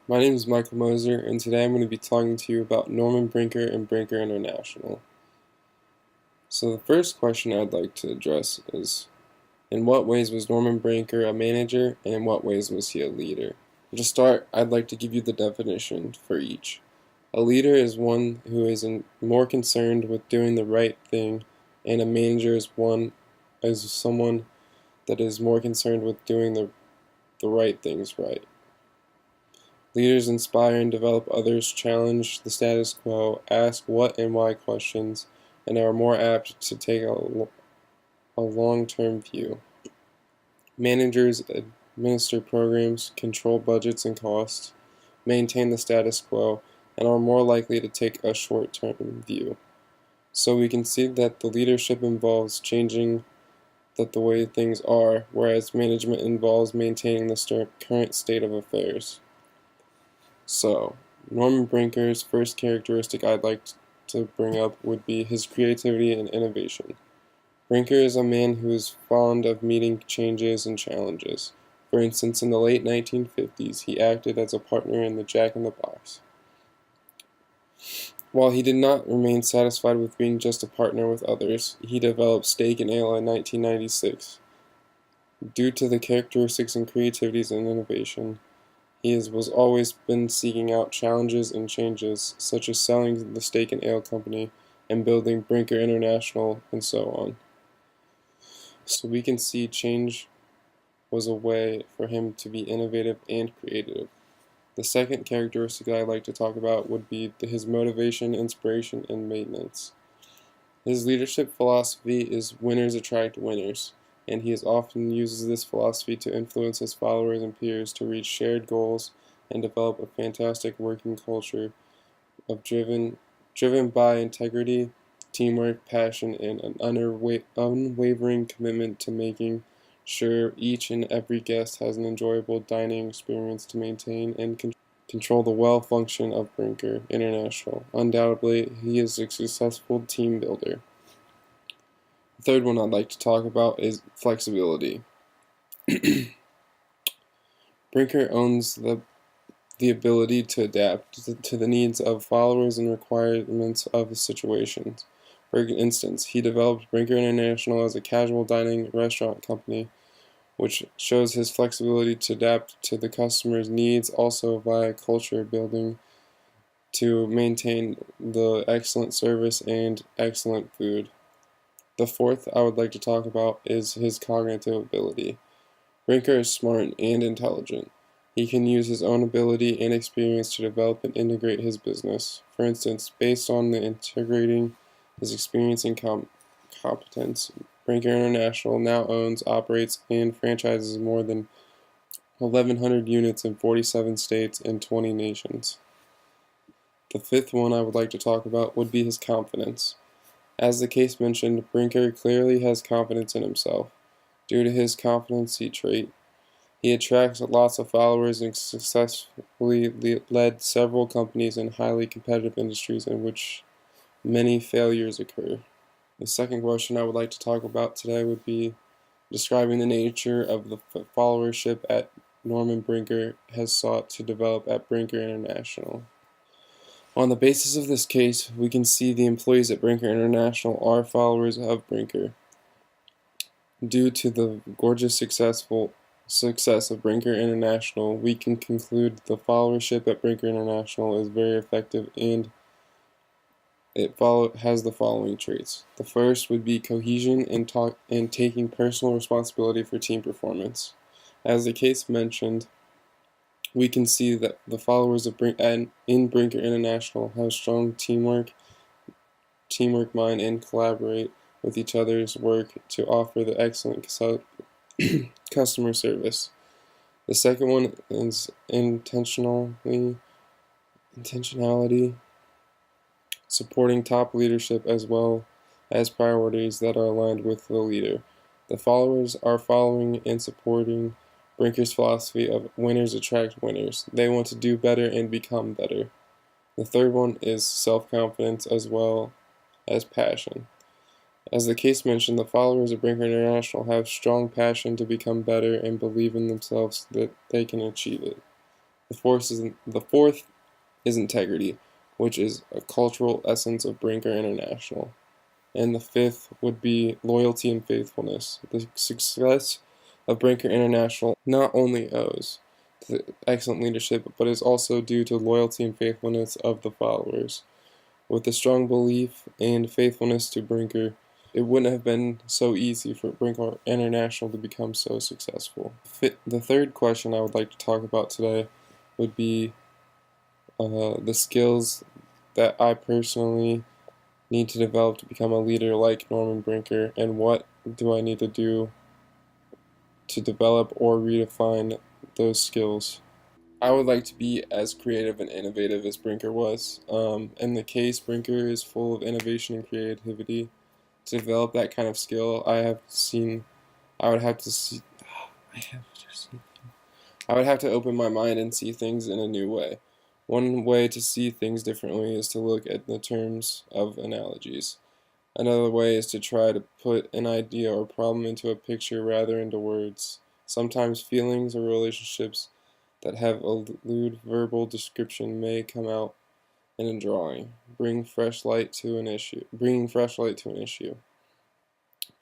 My name is Michael Moser, and today I'm going to be talking to you about Norman Brinker and Brinker International. So the first question I'd like to address is, in what ways was Norman Brinker a manager, and in what ways was he a leader? To start, I'd like to give you the definition for each. A leader is one who is more concerned with doing the right thing, and a manager is someone that is more concerned with doing the right things right. Leaders inspire and develop others, challenge the status quo, ask what and why questions, and are more apt to take a long-term view. Managers administer programs, control budgets and costs, maintain the status quo, and are more likely to take a short-term view. So we can see that the leadership involves changing the way things are, whereas management involves maintaining the current state of affairs. So, Norman Brinker's first characteristic I'd like to bring up would be his creativity and innovation. Brinker is a man who is fond of meeting changes and challenges. For instance, in the late 1950s, he acted as a partner in the Jack in the Box. While he did not remain satisfied with being just a partner with others, he developed Steak and Ale in 1996. Due to the characteristics and creativities and innovation, he was always been seeking out challenges and changes, such as selling the Steak and Ale Company and building Brinker International, and so on. So we can see change was a way for him to be innovative and creative. The second characteristic I'd like to talk about would be his motivation, inspiration, and maintenance. His leadership philosophy is winners attract winners, and he often uses this philosophy to influence his followers and peers to reach shared goals and develop a fantastic working culture of driven by integrity, teamwork, passion, and an unwavering commitment to making sure each and every guest has an enjoyable dining experience to maintain and control the well-function of Brinker International. Undoubtedly, he is a successful team builder. The third one I'd like to talk about is flexibility. Brinker owns the ability to adapt to the needs of followers and requirements of situations. For instance, he developed Brinker International as a casual dining restaurant company, which shows his flexibility to adapt to the customer's needs, also via culture building to maintain the excellent service and excellent food. The fourth I would like to talk about is his cognitive ability. Brinker is smart and intelligent. He can use his own ability and experience to develop and integrate his business. For instance, based on the integrating his experience and competence, Brinker International now owns, operates, and franchises more than 1,100 units in 47 states and 20 nations. The fifth one I would like to talk about would be his confidence. As the case mentioned, Brinker clearly has confidence in himself. Due to his competency trait, he attracts lots of followers and successfully led several companies in highly competitive industries in which many failures occur. The second question I would like to talk about today would be describing the nature of the followership at Norman Brinker has sought to develop at Brinker International. On the basis of this case, we can see the employees at Brinker International are followers of Brinker. Due to the gorgeous success of Brinker International, we can conclude the followership at Brinker International is very effective and it has the following traits. The first would be cohesion and taking personal responsibility for team performance. As the case mentioned, we can see that the followers of in Brinker International have strong teamwork mind, and collaborate with each other's work to offer the excellent customer service. The second one is intentionality, supporting top leadership as well as priorities that are aligned with the leader. The followers are following and supporting Brinker's philosophy of winners attract winners. They want to do better and become better. The third one is self-confidence as well as passion. As the case mentioned, the followers of Brinker International have strong passion to become better and believe in themselves that they can achieve it. The fourth is integrity, which is a cultural essence of Brinker International. And the fifth would be loyalty and faithfulness. The success of Brinker International not only owes to excellent leadership, but is also due to loyalty and faithfulness of the followers. With a strong belief and faithfulness to Brinker, it wouldn't have been so easy for Brinker International to become so successful. The third question I would like to talk about today would be the skills that I personally need to develop to become a leader like Norman Brinker, and what do I need to do to develop or redefine those skills. I would like to be as creative and innovative as Brinker was. In the case, Brinker is full of innovation and creativity. To develop that kind of skill, I would have to see, I have to see, I would have to open my mind and see things in a new way. One way to see things differently is to look at the terms of analogies. Another way is to try to put an idea or problem into a picture rather into words. Sometimes feelings or relationships that have elude verbal description may come out in a drawing, bringing fresh light to an issue.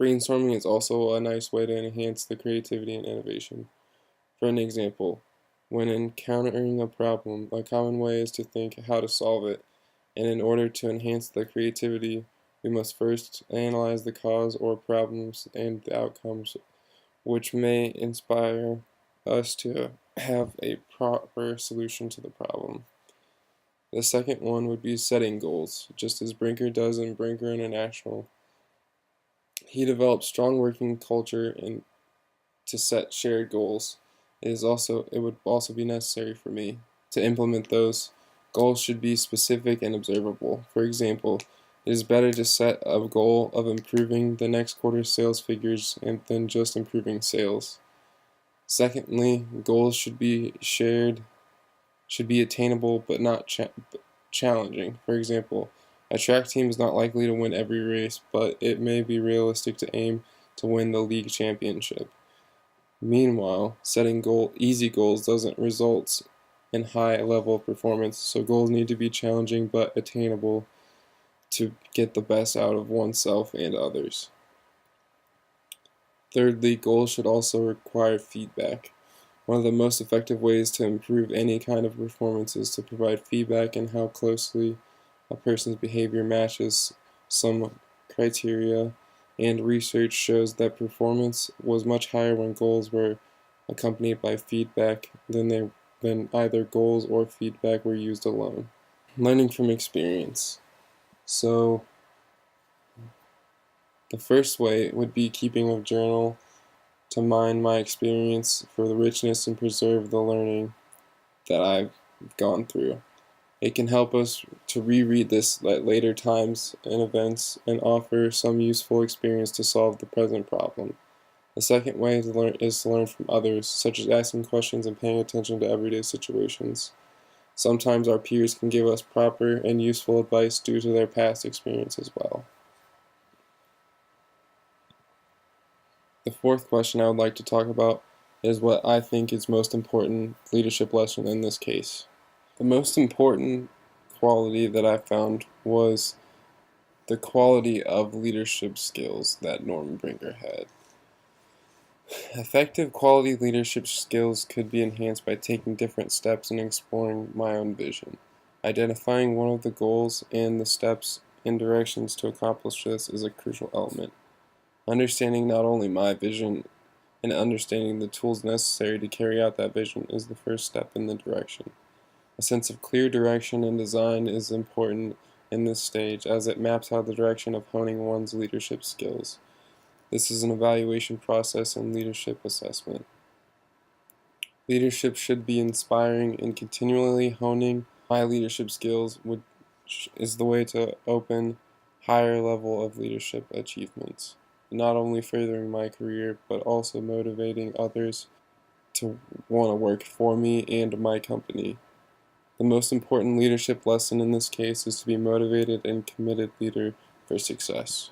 Brainstorming is also a nice way to enhance the creativity and innovation. For an example, when encountering a problem, a common way is to think how to solve it, and in order to enhance the creativity, we must first analyze the cause or problems and the outcomes, which may inspire us to have a proper solution to the problem. The second one would be setting goals, just as Brinker does in Brinker International. He develops strong working culture and to set shared goals. It would also be necessary for me to implement those. Goals should be specific and observable. For example, it is better to set a goal of improving the next quarter's sales figures than just improving sales. Secondly, goals should be attainable but not challenging. For example, a track team is not likely to win every race, but it may be realistic to aim to win the league championship. Meanwhile, setting easy goals doesn't result in high level of performance, so goals need to be challenging but attainable to get the best out of oneself and others. Thirdly, goals should also require feedback. One of the most effective ways to improve any kind of performance is to provide feedback on how closely a person's behavior matches some criteria, and research shows that performance was much higher when goals were accompanied by feedback than either goals or feedback were used alone. Learning from experience. So, the first way would be keeping a journal to mine my experience for the richness and preserve the learning that I've gone through. It can help us to reread this at later times and events and offer some useful experience to solve the present problem. The second way is to learn from others, such as asking questions and paying attention to everyday situations. Sometimes our peers can give us proper and useful advice due to their past experience as well. The fourth question I would like to talk about is what I think is most important leadership lesson in this case. The most important quality that I found was the quality of leadership skills that Norman Brinker had. Effective quality leadership skills could be enhanced by taking different steps and exploring my own vision. Identifying one of the goals and the steps and directions to accomplish this is a crucial element. Understanding not only my vision and understanding the tools necessary to carry out that vision is the first step in the direction. A sense of clear direction and design is important in this stage as it maps out the direction of honing one's leadership skills. This is an evaluation process and leadership assessment. Leadership should be inspiring, and continually honing my leadership skills is the way to open higher level of leadership achievements, not only furthering my career but also motivating others to want to work for me and my company. The most important leadership lesson in this case is to be motivated and committed leader for success.